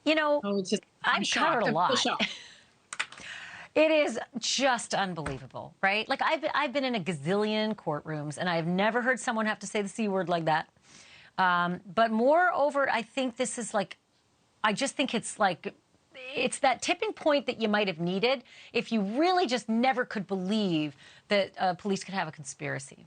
You know, Oh, it's just, I'm I've covered shocked. a I'm still lot. shocked. It is just unbelievable, right? Like I've been in a gazillion courtrooms, and I've never heard someone have to say the C word like that. But moreover, I think this is like, I just think it's like, it's that tipping point that you might have needed if you really just never could believe that police could have a conspiracy.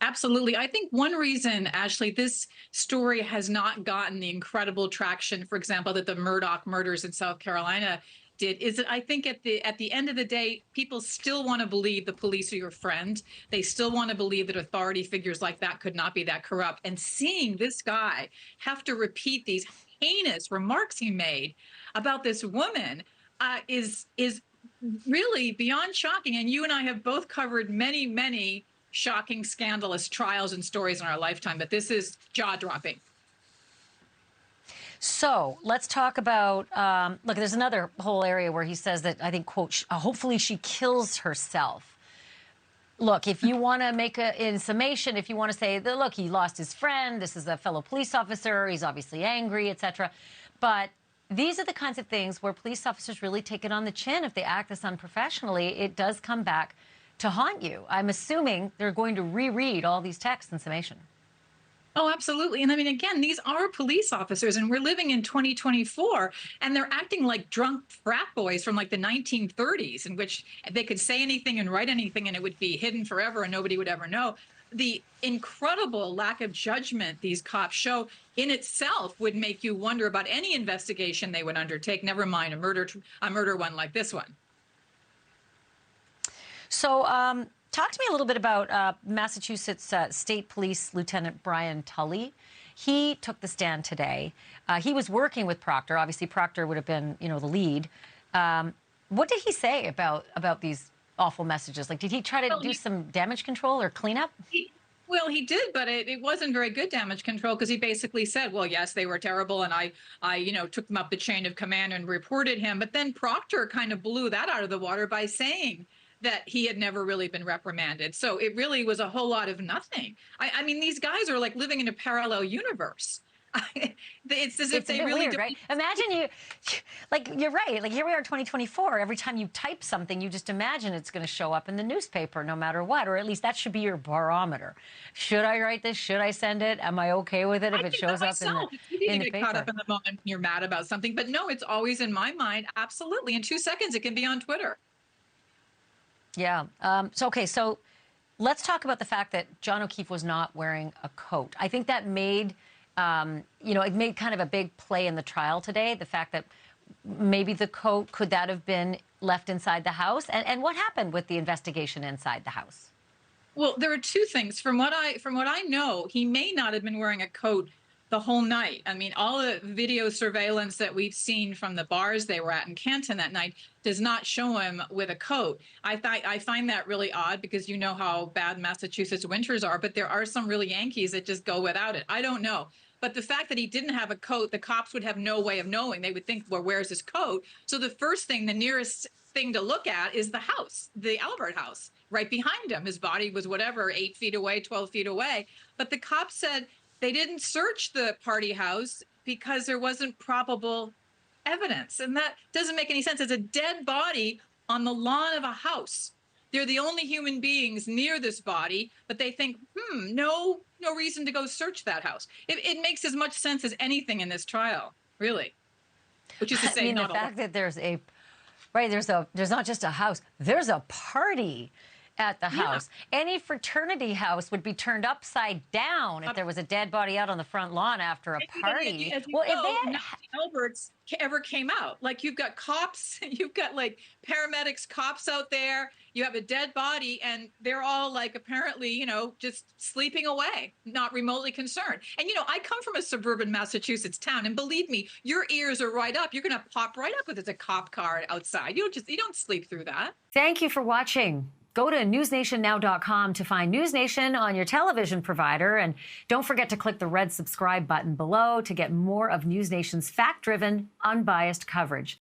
Absolutely. I think one reason, Ashley, this story has not gotten the incredible traction, for example, that the Murdaugh murders in South Carolina did, is that I think at the end of the day, people still want to believe the police are your friend. They still want to believe that authority figures like that could not be that corrupt. And seeing this guy have to repeat these heinous remarks he made about this woman is really beyond shocking. And you and I have both covered many, many shocking, scandalous trials and stories in our lifetime, but this is jaw-dropping. So let's talk about, look, there's another whole area where he says that, I think, quote, hopefully she kills herself. Look, if you want to make in summation, if you want to say that, look, he lost his friend, this is a fellow police officer, he's obviously angry, etc. But these are the kinds of things where police officers really take it on the chin. If they act this unprofessionally, it does come back to haunt you. I'm assuming they're going to reread all these texts in summation. Oh, absolutely. And I mean, again, these are police officers, and we're living in 2024, and they're acting like drunk frat boys from like the 1930s, in which they could say anything and write anything and it would be hidden forever and nobody would ever know. The incredible lack of judgment these cops show in itself would make you wonder about any investigation they would undertake, never mind a murder one like this one. So talk to me a little bit about Massachusetts State Police Lieutenant Brian Tully. He took the stand today. He was working with Proctor. Obviously, Proctor would have been, you know, the lead. What did he say about these awful messages? Like, did he try to do some damage control or cleanup? Well, he did, but it wasn't very good damage control, because he basically said, well, yes, they were terrible, and I took them up the chain of command and reported him. But then Proctor kind of blew that out of the water by saying that he had never really been reprimanded. So it really was a whole lot of nothing. I mean, these guys are like living in a parallel universe. It's as if It's a they bit really weird, don't. right? Imagine you, like, you're right. Like, here we are, 2024. Every time you type something, you just imagine it's going to show up in the newspaper no matter what, or at least that should be your barometer. Should I write this? Should I send it? Am I okay with it if it shows up in the It's easy to get paper? caught up in the moment when you're mad about something, but no, it's always in my mind. Absolutely. In 2 seconds, it can be on Twitter. Yeah. So let's talk about the fact that John O'Keefe was not wearing a coat. I think that made, it made kind of a big play in the trial today. The fact that maybe the coat, could that have been left inside the house? And what happened with the investigation inside the house? Well, there are two things. From what I know, he may not have been wearing a coat the whole night. I mean, all the video surveillance that we've seen from the bars they were at in Canton that night does not show him with a coat. I find that really odd, because you know how bad Massachusetts winters are, but there are some really Yankees that just go without it. I don't know. But the fact that he didn't have a coat, the cops would have no way of knowing. They would think, well, where's his coat? So the first thing, the nearest thing to look at, is the house, the Albert house, right behind him. His body was whatever, 8 feet away, 12 feet away. But the cops said they didn't search the party house because there wasn't probable evidence. And that doesn't make any sense. It's a dead body on the lawn of a house. They're the only human beings near this body, but they think, no reason to go search that house. It makes as much sense as anything in this trial, really. Which is to say, I mean, the fact that there's not just a house, there's a party at the house. Yeah. Any fraternity house would be turned upside down if there was a dead body out on the front lawn after a party. Well, if they had Alberts ever came out, like, you've got cops, you've got like paramedics, cops out there, you have a dead body, and they're all like apparently, just sleeping away, not remotely concerned. And I come from a suburban Massachusetts town, and believe me, your ears are right up. You're going to pop right up if there's a cop car outside. You don't sleep through that. Thank you for watching. Go to newsnationnow.com to find NewsNation on your television provider. And don't forget to click the red subscribe button below to get more of NewsNation's fact-driven, unbiased coverage.